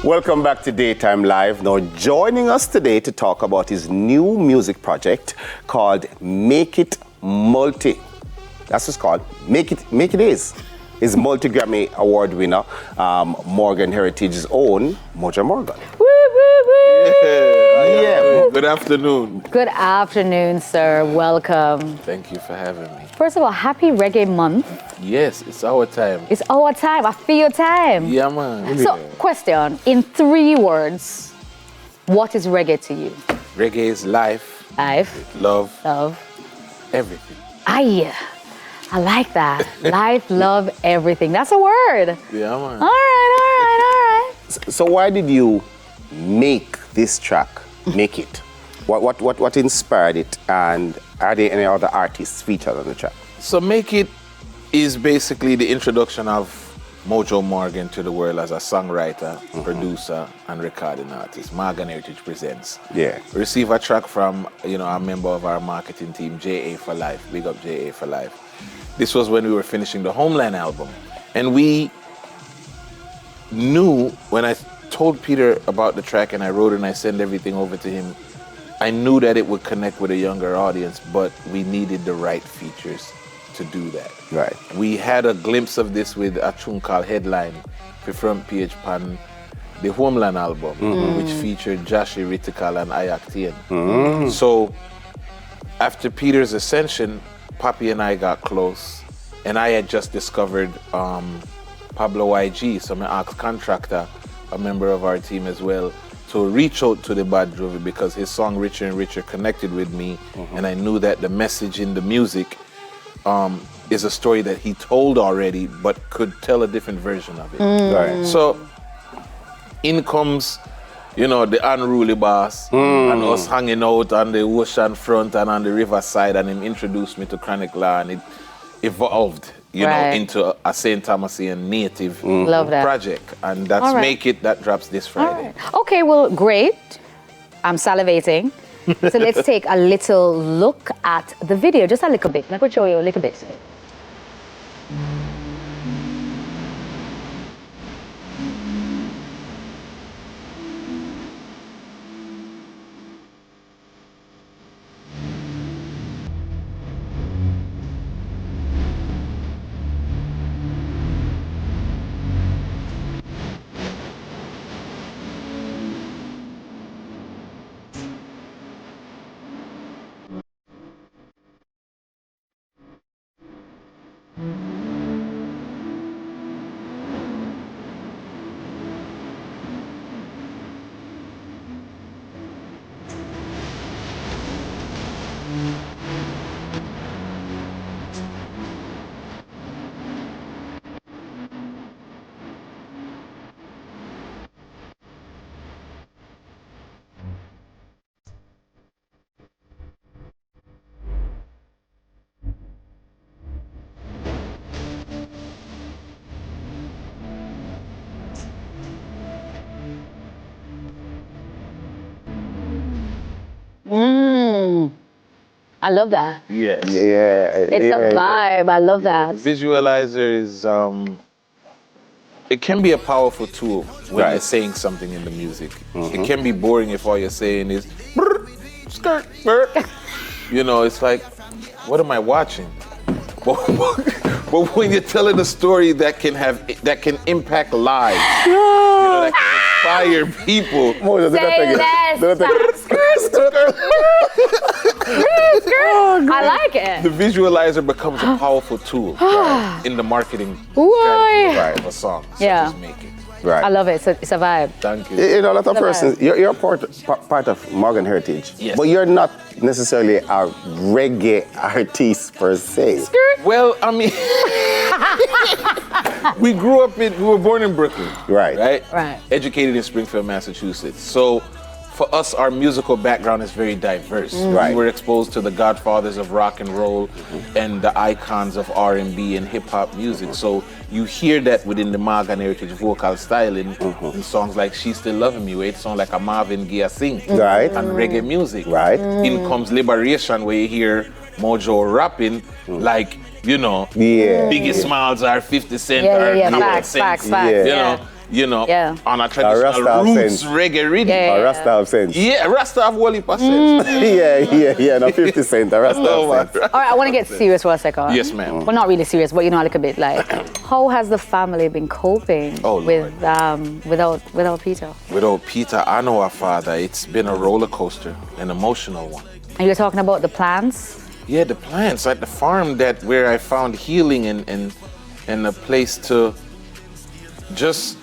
Welcome back to Daytime Live. Now joining us today to talk about his new music project called Make It Multi. That's what it's called. Make It Is. Is multi-Grammy Award winner, Morgan Heritage's own Mojo Morgan. Woo, woo, woo. Yeah. Good afternoon. Good afternoon, sir. Welcome. Thank you for having me. First of all, happy Reggae Month. Yes, it's our time. It's our time. I feel your time. Yeah, man. So, question, in 3 words, what is reggae to you? Reggae is life, Life, love, love. everything. Aye, I like that. Life, love, everything. That's a word. Yeah, man. All right. So why did you make this track, Make It? What inspired it, and are there any other artists featured on the track? So Make It is basically the introduction of Mojo Morgan to the world as a songwriter, producer, and recording artist. Morgan Heritage presents. Yeah. We receive a track from, a member of our marketing team, JA for Life. Big up JA for Life. This was when we were finishing the Homeland album. And we knew, when I told Peter about the track and I wrote it and I sent everything over to him, I knew that it would connect with a younger audience, but we needed the right features to do that. Right. We had a glimpse of this with a tune called Headline, the front page pan the Homeland album, which featured Joshie Ritikal and Ayaktian. So after Peter's ascension, Papi and I got close, and I had just discovered Pablo YG, so I asked Contractor, a member of our team as well, to reach out to the Bad Juvie because his song Richer and Richer connected with me, and I knew that the message in the music is a story that he told already, but could tell a different version of it. Right. So in comes, the unruly boss and us hanging out on the ocean front and on the riverside, and him introduced me to Chronic Law, and it evolved, into a St. Thomasian native Love that. project. And that's Make It, that drops this Friday. Okay, well, great. I'm salivating. So let's take a little look at the video, just a little bit. Let me show you a little bit. I love that. Yes. Yeah. It's a vibe. I love that. Visualizer is, it can be a powerful tool when you're saying something in the music. It can be boring if all you're saying is, brr, skirt, brr. It's like, what am I watching? But when you're telling a story that can impact lives, that can inspire people. Say less. I like it. The visualizer becomes a powerful tool in the marketing Why? strategy of a song, such as Make It. Right. I love it. It's a vibe. Thank you. A lot of persons, you're part of Morgan Heritage, Yes. but you're not necessarily a reggae artist per se. Well, I mean, we were born in Brooklyn. Right. Right. Educated in Springfield, Massachusetts. So for us, our musical background is very diverse. Right. We were exposed to the godfathers of rock and roll and the icons of R&B and hip hop music. So you hear that within the Morgan Heritage vocal styling in songs like She's Still Loving Me, where it sounds like a Marvin Gaye sing. Right. And reggae music. Right. In comes Liberation, where you hear Mojo rapping like Biggie Smalls or 50 Cent or Couple Cents. Facts. On a traditional roots reggae rhythm. Rasta have sense. Yeah, Rasta have whole heap of sense. No 50 Cent, Rasta have sense. All right, I want to get serious for a second. Yes, ma'am. Well, not really serious, but a little bit. Like, how has the family been coping without Peter? Without Peter and our father, it's been a roller coaster, an emotional one. And you're talking about the plans? Yeah, the plants at the farm where I found healing and a place to just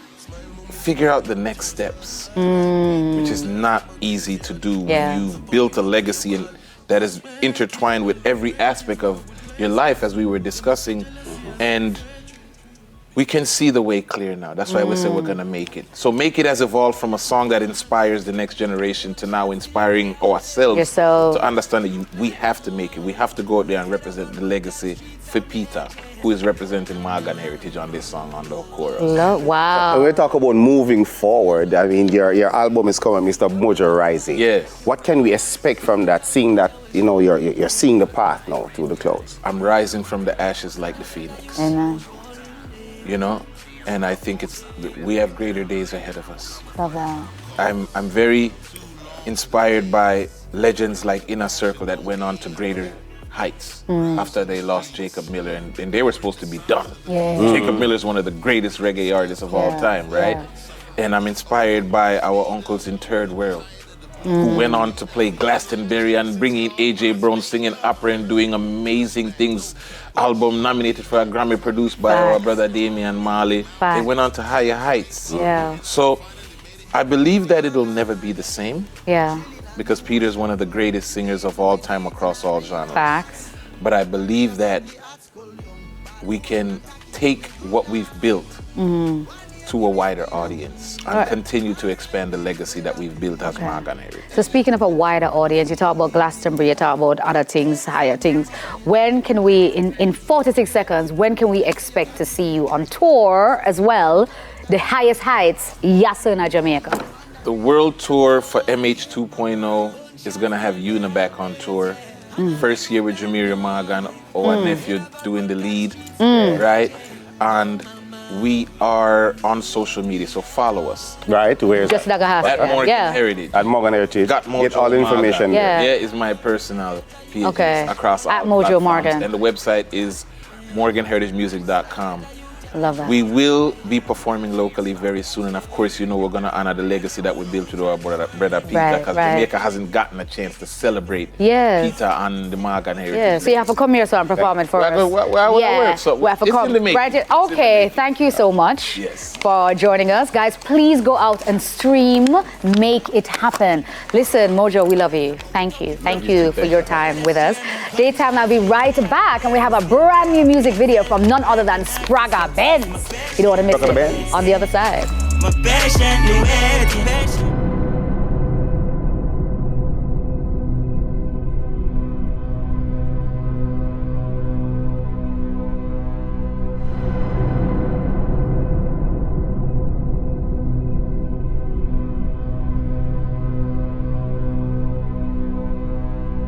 figure out the next steps, which is not easy to do. You've built a legacy that is intertwined with every aspect of your life, as we were discussing, and we can see the way clear now. That's why we say we're gonna make it. So Make It has evolved from a song that inspires the next generation to now inspiring ourselves to understand that we have to make it. We have to go out there and represent the legacy for Peter, who is representing Morgan heritage on this song on the chorus. Wow. When we talk about moving forward, I mean, your album is coming, Mr. Mojo Rising. Yes. What can we expect from that, seeing that, you're seeing the path now through the clouds? I'm rising from the ashes like the phoenix. Amen. And I think we have greater days ahead of us. Love that. I'm very inspired by legends like Inner Circle that went on to greater heights after they lost Jacob Miller, and they were supposed to be done. Jacob Miller is one of the greatest reggae artists of all time, right? And I'm inspired by our uncles in Third World, who went on to play Glastonbury and bringing AJ Brown singing opera and doing amazing things. Album nominated for a Grammy, produced by our brother Damian Marley. They went on to higher heights. So I believe that it'll never be the same. Because Peter's one of the greatest singers of all time across all genres. Facts. But I believe that we can take what we've built to a wider audience and continue to expand the legacy that we've built as Morgan heritage. So speaking of a wider audience, you talk about Glastonbury, you talk about other things, higher things. When can we, in 46 seconds, when can we expect to see you on tour as well? The highest heights, Yasuna, Jamaica. The world tour for MH 2.0 is gonna have Una back on tour. First year with Jameria Morgan, our nephew, doing the lead, right? And we are on social media, so follow us. Right, where's Just like a At Morgan Heritage. At Morgan Heritage. Got Mojo Get all the information there. Yeah, is my personal page across all at Mojo platforms. Morgan. And the website is morganheritagemusic.com. Love that. We will be performing locally very soon, and of course, we're going to honor the legacy that we built with our brother Peter, because Jamaica hasn't gotten a chance to celebrate Peter and the Morgan heritage. Yeah, so you have to come here so and perform it for us. We have to come. Right. Okay, thank you so much for joining us. Guys, please go out and stream Make It Happen. Listen, Mojo, we love you. Thank you. Thank you for your time with us. Daytime, I'll be right back, and we have a brand new music video from none other than Spragga Benz. You don't want to miss it. On the other side.